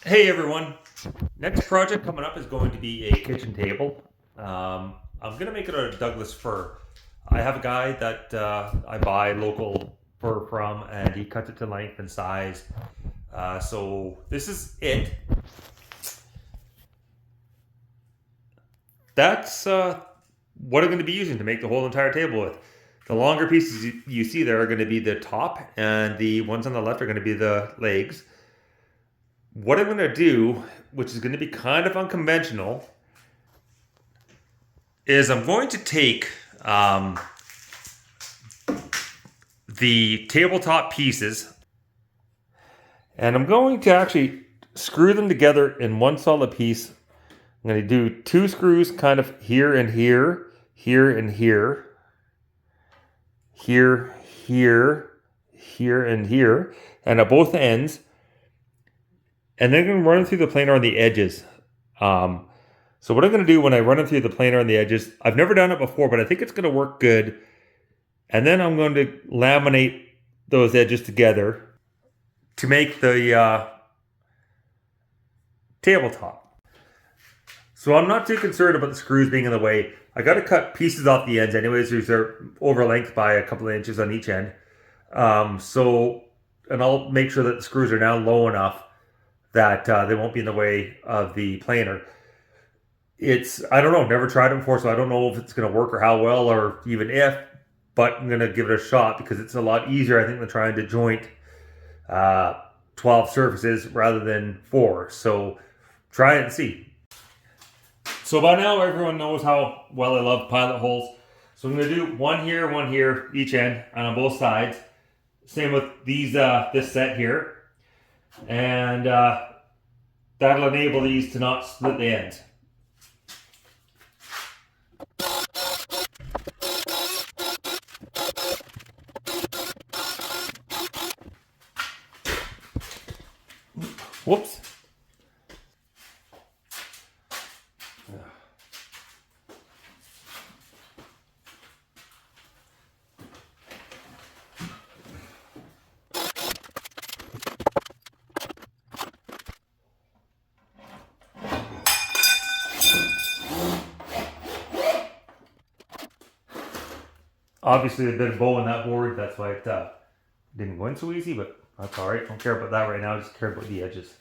Hey everyone! Next project coming up is going to be a kitchen table. I'm going to make it out of Douglas fir. I have a guy that I buy local fir from, and he cuts it to length and size. So this is it. That's what I'm going to be using to make the whole entire table with. The longer pieces you see there are going to be the top, and the ones on the left are going to be the legs. What I'm going to do, which is going to be kind of unconventional, is I'm going to take the tabletop pieces and I'm going to actually screw them together in one solid piece. I'm going to do two screws kind of here and here, here and here, here, here, here and here, and at both ends. And then I'm going to run them through the planer on the edges. So what I'm going to do when I run it through the planer on the edges, I've never done it before, but I think it's going to work good. And then I'm going to laminate those edges together to make the tabletop. So I'm not too concerned about the screws being in the way. I got to cut pieces off the ends anyways. They're over length by a couple of inches on each end. And I'll make sure that the screws are now low enough that they won't be in the way of the planer. I don't know, never tried it before, so I don't know if it's going to work or how well or even if, but I'm going to give it a shot because it's a lot easier, I think, than trying to joint 12 surfaces rather than 4. So try it and see. So by now, everyone knows how well I love pilot holes. So I'm going to do one here, each end, and on both sides. Same with these, this set here. And that'll enable these to not split the ends. Whoops. Obviously a bit of bow in that board, that's why it didn't go in so easy, but that's alright. Don't care about that right now, just care about the edges.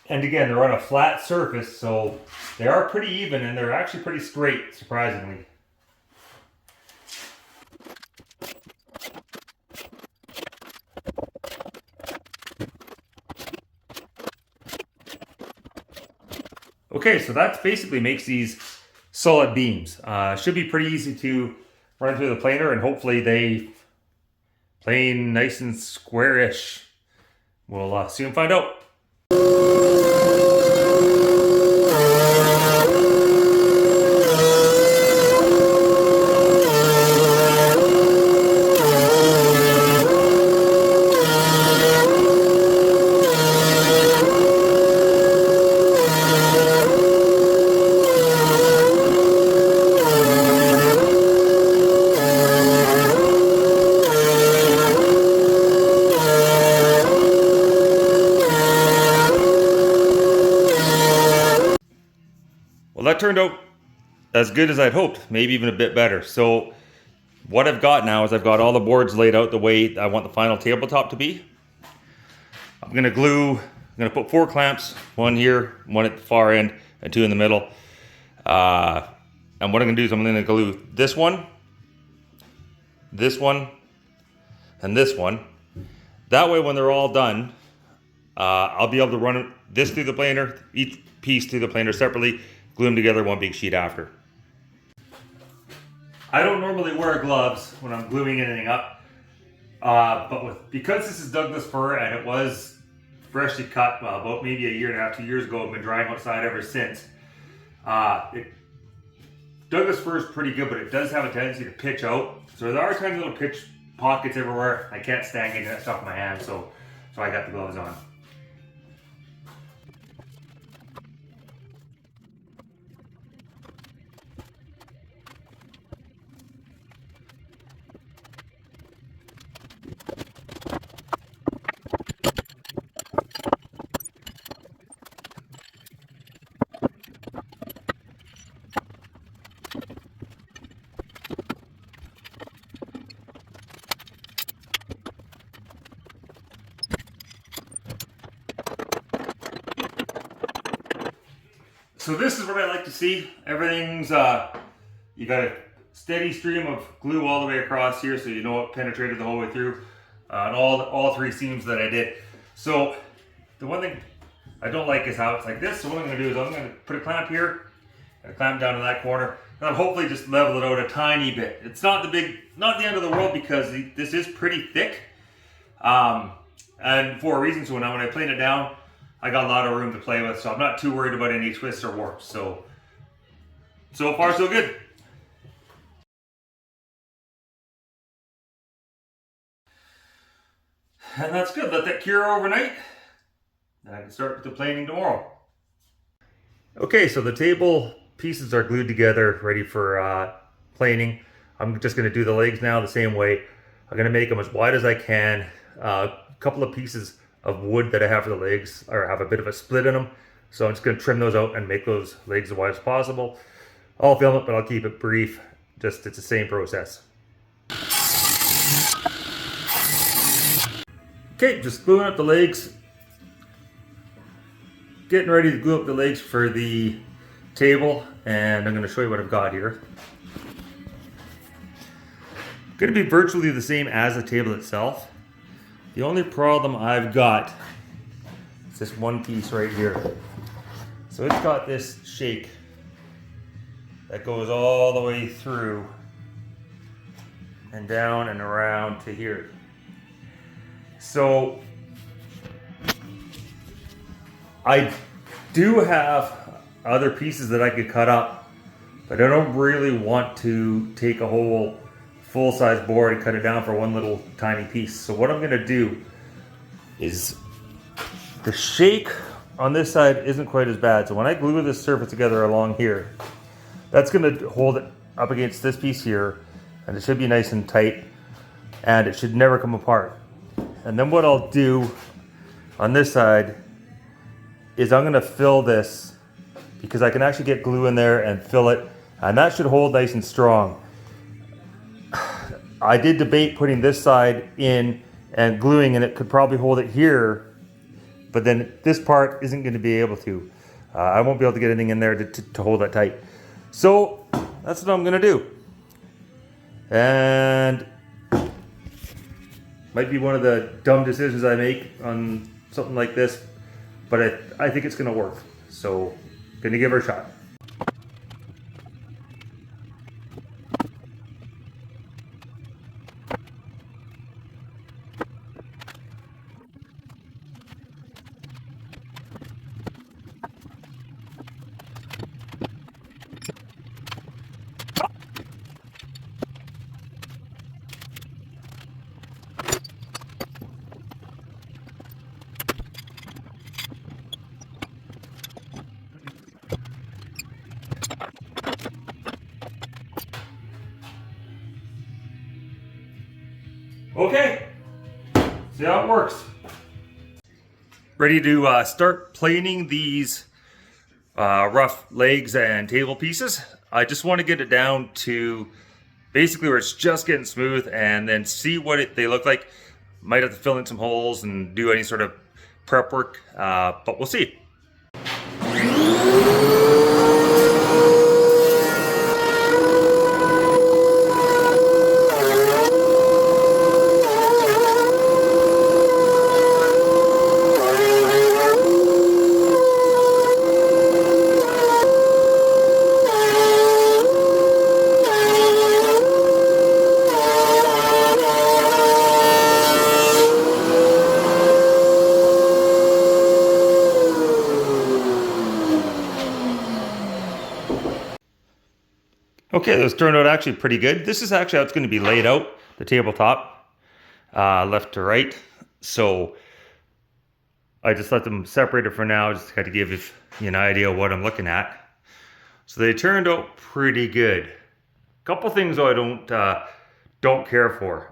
And again, they're on a flat surface, so they are pretty even and they're actually pretty straight, surprisingly. Okay, so that basically makes these solid beams. Should be pretty easy to run through the planer, and hopefully they plane nice and squarish. We'll soon find out. Well, that turned out as good as I'd hoped, maybe even a bit better. So what I've got now is I've got all the boards laid out the way I want the final tabletop to be. I'm gonna put 4 clamps, one here, one at the far end, and 2 in the middle. And what I'm gonna do is I'm gonna glue this one, and this one. That way when they're all done, I'll be able to run this through the planer, each piece through the planer separately, glue them together one big sheet after. I don't normally wear gloves when I'm gluing anything up, but because this is Douglas fir and it was freshly cut about maybe a year and a half, 2 years ago, I've been drying outside ever since. Douglas fir is pretty good, but it does have a tendency to pitch out. So there are tiny little pitch pockets everywhere. I can't stand getting that stuff in my hand, so I got the gloves on. So this is what I like to see. Everything's, you got a steady stream of glue all the way across here so you know it penetrated the whole way through. And all three seams that I did. So the one thing I don't like is how it's like this. So what I'm going to do is I'm going to put a clamp here and a clamp down to that corner, and I'll hopefully just level it out a tiny bit. It's not the end of the world because this is pretty thick, and for a reason. So when I plane it down, I got a lot of room to play with, so I'm not too worried about any twists or warps. So far so good. And that's good. Let that cure overnight. And I can start with the planing tomorrow. Okay, so the table pieces are glued together, ready for planing. I'm just going to do the legs now the same way. I'm going to make them as wide as I can. A couple of pieces of wood that I have for the legs have a bit of a split in them. So I'm just going to trim those out and make those legs as wide as possible. I'll film it, but I'll keep it brief. Just it's the same process. Okay, just gluing up the legs. Getting ready to glue up the legs for the table, and I'm going to show you what I've got here. Going to be virtually the same as the table itself. The only problem I've got is this one piece right here. So it's got this shake that goes all the way through and down and around to here. So I do have other pieces that I could cut up, but I don't really want to take a whole full-size board and cut it down for one little tiny piece. So what I'm going to do is, the shake on this side isn't quite as bad. So when I glue this surface together along here, that's going to hold it up against this piece here, and it should be nice and tight, and it should never come apart. And then what I'll do on this side is I'm going to fill this, because I can actually get glue in there and fill it, and that should hold nice and strong. I did debate putting this side in and gluing, and it could probably hold it here, but then this part isn't going to be able to. I won't be able to get anything in there to hold that tight. So that's what I'm going to do. And might be one of the dumb decisions I make on something like this, but I think it's going to work. So, going to give her a shot. Okay, see how it works. Ready to start planing these rough legs and table pieces. I just want to get it down to basically where it's just getting smooth, and then see what they look like. Might have to fill in some holes and do any sort of prep work, but we'll see. Okay, those turned out actually pretty good. This is actually how it's going to be laid out, the tabletop, left to right. So I just let them separated for now, just to give you an idea of what I'm looking at. So they turned out pretty good. A couple things though I don't care for.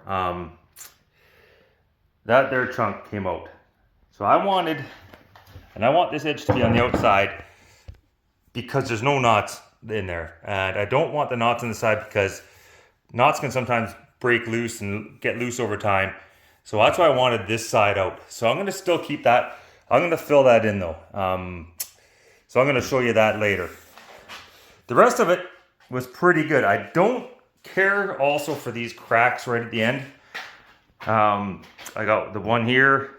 That their chunk came out. So I want this edge to be on the outside because there's no knots in there, and I don't want the knots on the side because knots can sometimes break loose and get loose over time. So that's why I wanted this side out. So I'm going to still keep that. I'm going to fill that in though. So I'm going to show you that later. The rest of it was pretty good. I don't care also for these cracks right at the end. I got the one here,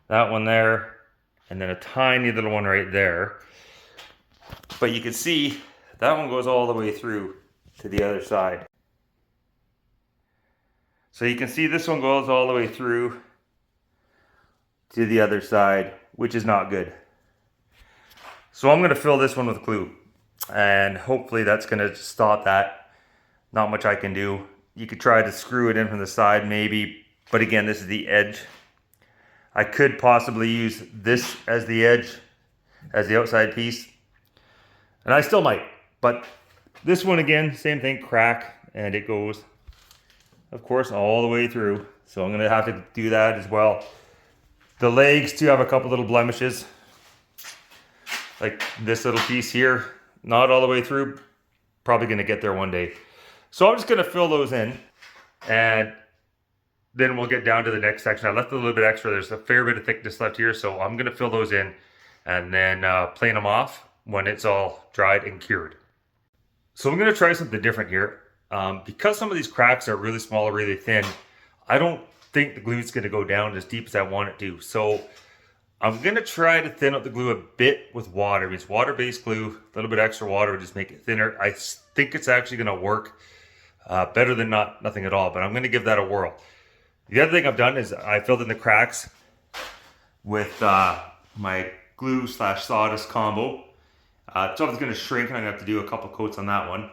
that one there, and then a tiny little one right there. But you can see that one goes all the way through to the other side. So you can see this one goes all the way through to the other side, which is not good. So I'm going to fill this one with glue, and hopefully that's going to stop that. Not much I can do. You could try to screw it in from the side maybe, but again, this is the edge. I could possibly use this as the edge, as the outside piece, and I still might. But this one again, same thing, crack, and it goes, of course, all the way through. So I'm going to have to do that as well. The legs too have a couple little blemishes. Like this little piece here, not all the way through, probably going to get there one day. So I'm just going to fill those in, and then we'll get down to the next section. I left a little bit extra. There's a fair bit of thickness left here, so I'm going to fill those in and then plane them off when it's all dried and cured. So I'm going to try something different here. Because some of these cracks are really small or really thin, I don't think the glue is going to go down as deep as I want it to. So I'm going to try to thin out the glue a bit with water. It's water-based glue. A little bit extra water would just make it thinner. I think it's actually going to work better than nothing at all, but I'm going to give that a whirl. The other thing I've done is I filled in the cracks with my glue/sawdust combo. So it's going to shrink, and I'm going to have to do a couple coats on that one.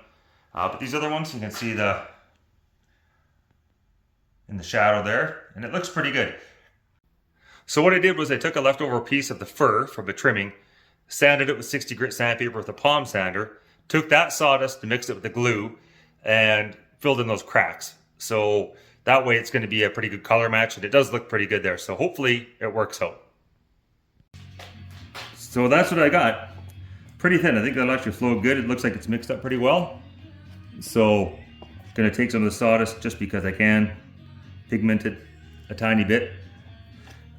But these other ones, you can see in the shadow there, and it looks pretty good. So what I did was I took a leftover piece of the fur from the trimming, sanded it with 60 grit sandpaper with a palm sander, took that sawdust to mix it with the glue, and filled in those cracks. So that way it's going to be a pretty good color match, and it does look pretty good there. So hopefully it works out. So that's what I got. Pretty thin. I think that'll actually flow good. It looks like it's mixed up pretty well. So I'm going to take some of the sawdust just because I can, pigment it a tiny bit.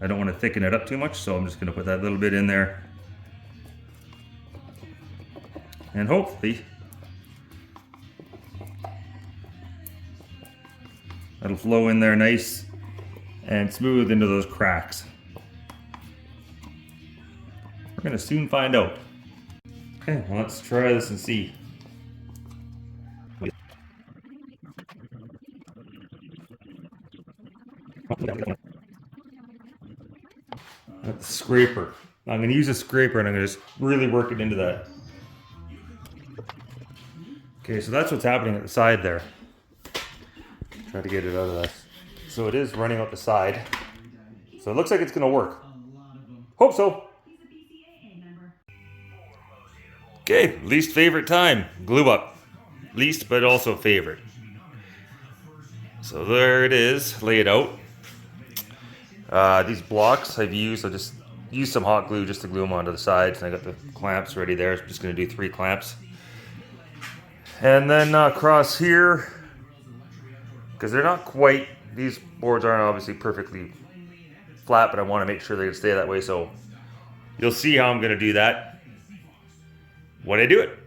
I don't want to thicken it up too much, so I'm just going to put that little bit in there. And hopefully that'll flow in there nice and smooth into those cracks. We're going to soon find out. Okay, well, let's try this and see. The scraper. I'm going to use a scraper, and I'm going to just really work it into that. Okay, so that's what's happening at the side there. Try to get it out of that. So it is running out the side. So it looks like it's going to work. Hope so. Okay, least favorite time. Glue up. Least, but also favorite. So there it is. Lay it out. These blocks I've just used some hot glue just to glue them onto the sides, and I got the clamps ready there. I'm just going to do 3 clamps. And then across here, because they're not quite, these boards aren't obviously perfectly flat, but I want to make sure they stay that way, so you'll see how I'm going to do that when I do it.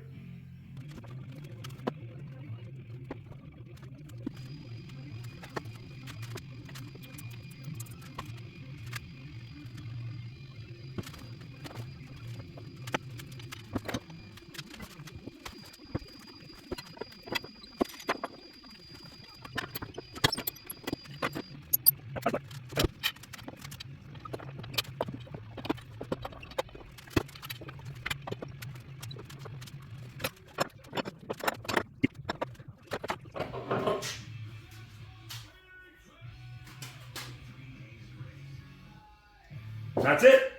That's it.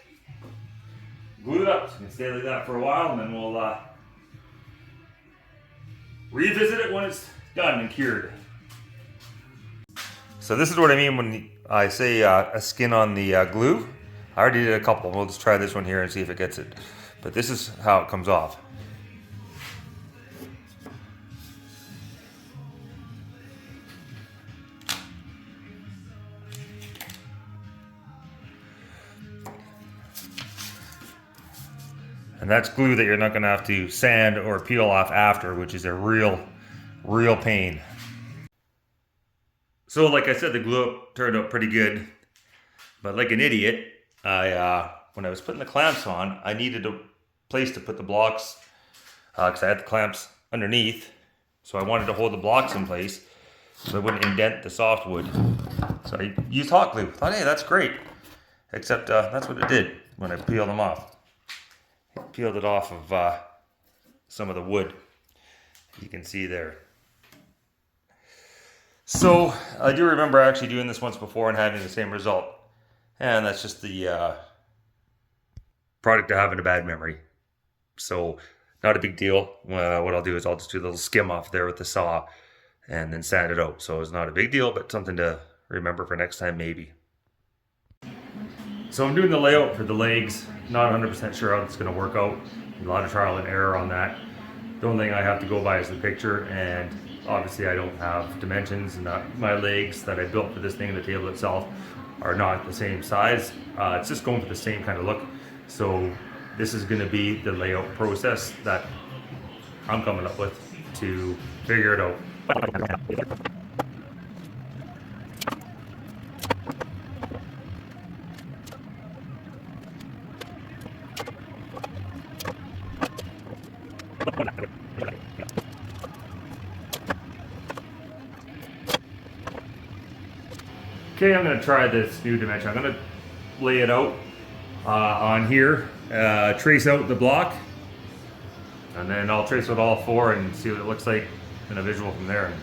Glue it up. So you can stay like that for a while, and then we'll revisit it when it's done and cured. So this is what I mean when I say a skin on the glue. I already did a couple. We'll just try this one here and see if it gets it. But this is how it comes off. And that's glue that you're not going to have to sand or peel off after, which is a real pain. So like I said, the glue up turned out pretty good. But like an idiot, when I was putting the clamps on, I needed a place to put the blocks because I had the clamps underneath. So I wanted to hold the blocks in place so they wouldn't indent the softwood. So I used hot glue. Thought, hey, that's great. Except that's what it did when I peeled them off. It peeled it off of some of the wood. You can see there. So I do remember actually doing this once before and having the same result. And that's just the product of having a bad memory. So not a big deal. What I'll do is I'll just do a little skim off there with the saw and then sand it out. So it's not a big deal, but something to remember for next time maybe. So I'm doing the layout for the legs. Not 100% sure how it's going to work out. A lot of trial and error on that. The only thing I have to go by is the picture, and obviously I don't have dimensions, and my legs that I built for this thing, the table itself, are not the same size. It's just going for the same kind of look. So this is going to be the layout process that I'm coming up with to figure it out. Okay, I'm going to try this new dimension. I'm going to lay it out on here, trace out the block, and then I'll trace out all four and see what it looks like in a visual from there, and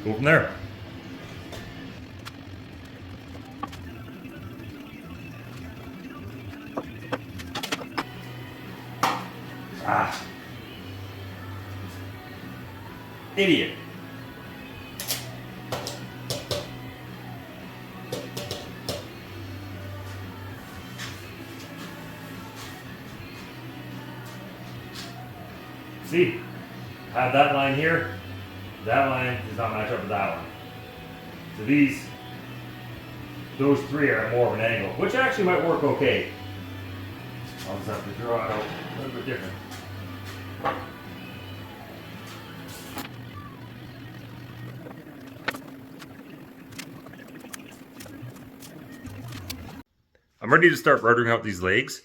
go from there. Idiot. See, I have that line here. That line does not match up with that one. So those three are at more of an angle, which actually might work okay. I'll just have to draw it out a little bit different. I'm ready to start routering out these legs.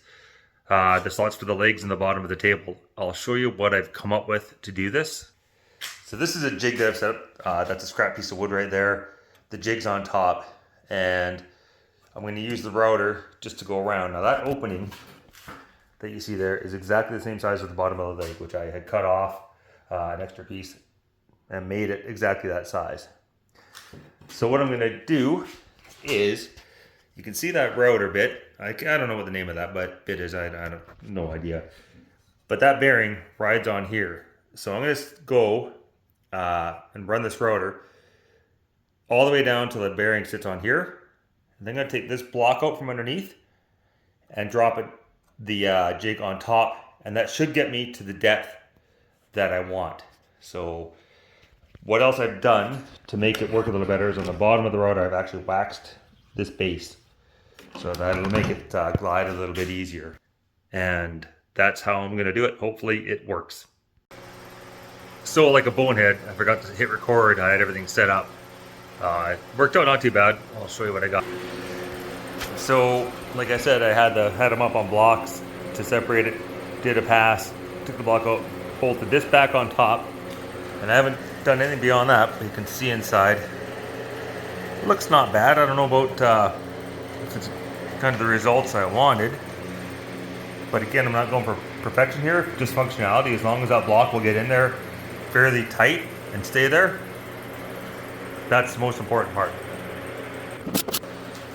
The slots for the legs in the bottom of the table. I'll show you what I've come up with to do this. So this is a jig that I've set up. That's a scrap piece of wood right there. The jig's on top, and I'm going to use the router just to go around. Now that opening that you see there is exactly the same size as the bottom of the leg, which I had cut off an extra piece and made it exactly that size. So what I'm going to do is, you can see that router bit. I don't know what the name of that bit is. I have no idea. But that bearing rides on here. So I'm going to go and run this router all the way down till the bearing sits on here. And then I'm going to take this block out from underneath and drop the jig on top. And that should get me to the depth that I want. So what else I've done to make it work a little better is on the bottom of the router I've actually waxed this base. So that'll make it glide a little bit easier. And that's how I'm going to do it. Hopefully it works. So like a bonehead, I forgot to hit record. I had everything set up. It worked out not too bad. I'll show you what I got. So like I said, I had them up on blocks to separate it. Did a pass, took the block out, bolted this back on top. And I haven't done anything beyond that, but you can see inside. It looks not bad. I don't know about if it's kind of the results I wanted. But again, I'm not going for perfection here, just functionality. As long as that block will get in there fairly tight and stay there, that's the most important part.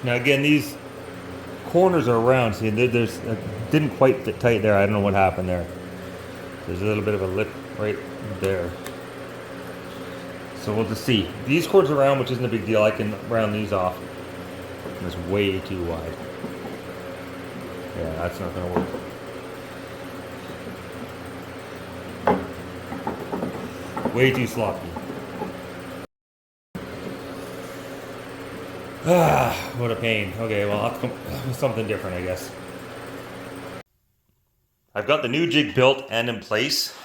Now again, these corners are round. See, there's didn't quite fit tight there. I don't know what happened there. There's a little bit of a lip right there. So we'll just see. These corners are round, which isn't a big deal. I can round these off. It's way too wide. Yeah, that's not going to work. Way too sloppy. What a pain. Okay, well, I'll have to come with something different, I guess. I've got the new jig built and in place.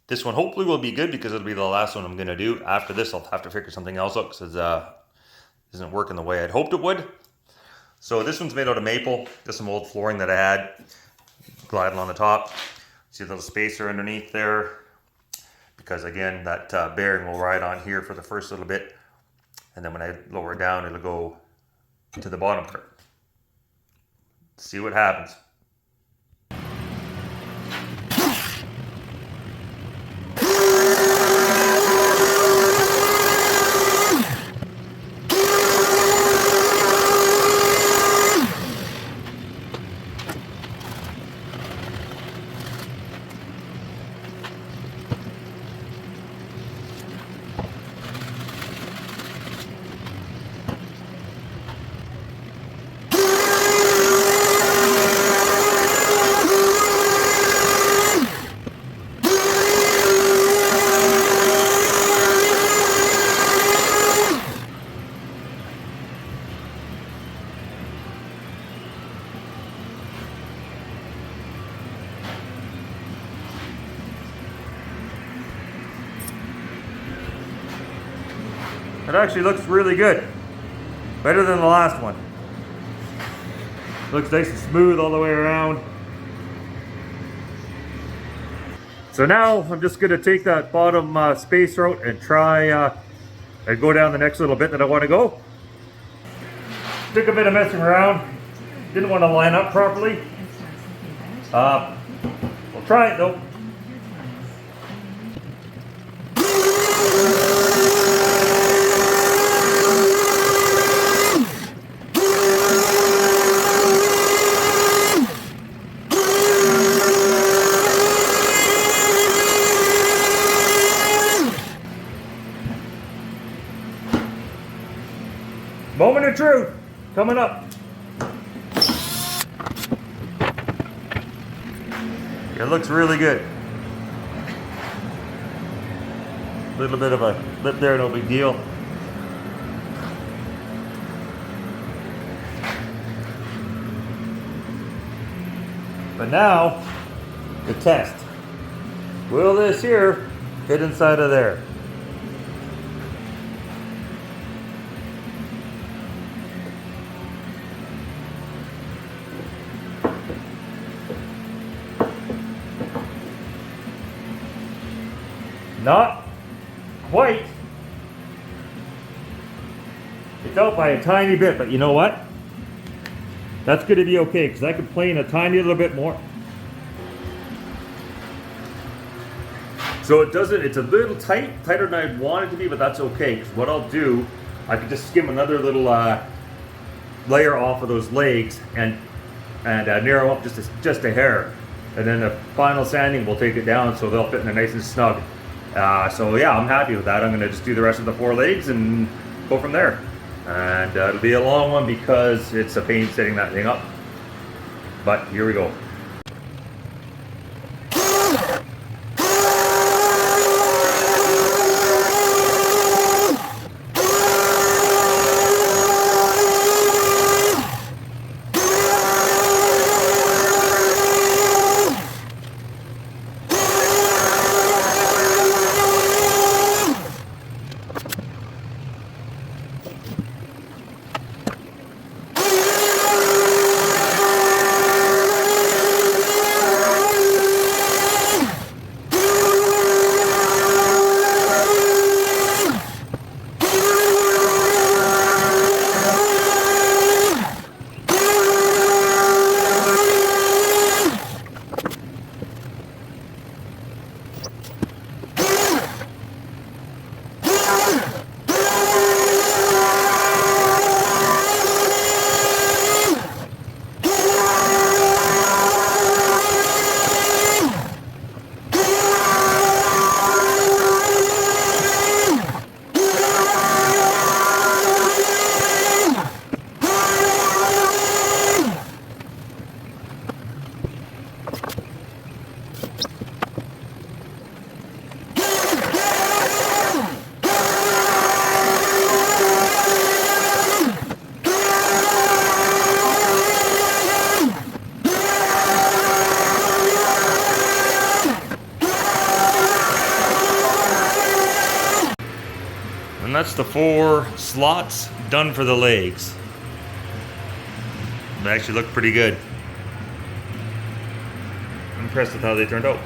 This one hopefully will be good because it'll be the last one I'm going to do. After this, I'll have to figure something else out because it isn't working the way I'd hoped it would. So this one's made out of maple. Just some old flooring that I had. Gliding on the top. See a little spacer underneath there. Because again, that bearing will ride on here for the first little bit. And then when I lower it down, it'll go to the bottom part. See what happens. It actually looks really good. Better than the last one. Looks nice and smooth all the way around. So now I'm just going to take that bottom spacer out and try and go down the next little bit that I want to go. Took a bit of messing around. Didn't want to line up properly. We'll try it though. Moment of truth coming up. It looks really good. A little bit of a lip there, no big deal. But now, the test. Will this here fit inside of there? Not quite. It's out by a tiny bit, but you know what? That's going to be okay because I can plane a tiny little bit more. So it doesn't, it's a little tighter than I want it to be, but that's okay. Because what I'll do, I can just skim another little layer off of those legs and narrow up just a hair. And then the final sanding will take it down so they'll fit in there nice and snug. So yeah, I'm happy with that. I'm going to just do the rest of the 4 legs and go from there. And it'll be a long one because it's a pain setting that thing up. But here we go. that's the 4 slots done for the legs. They actually look pretty good. I'm impressed with how they turned out.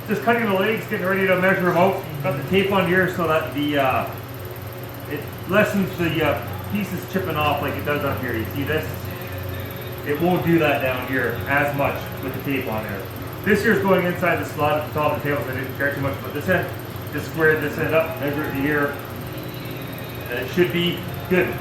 Just cutting the legs, getting ready to measure them out. Got the tape on here so that the it lessens the pieces chipping off like it does up here. You see this? It won't do that down here as much with the tape on there. This here's going inside the slot at the top of the table, so I didn't care too much about this end. Just squared this end up, measure it to here, and it should be good.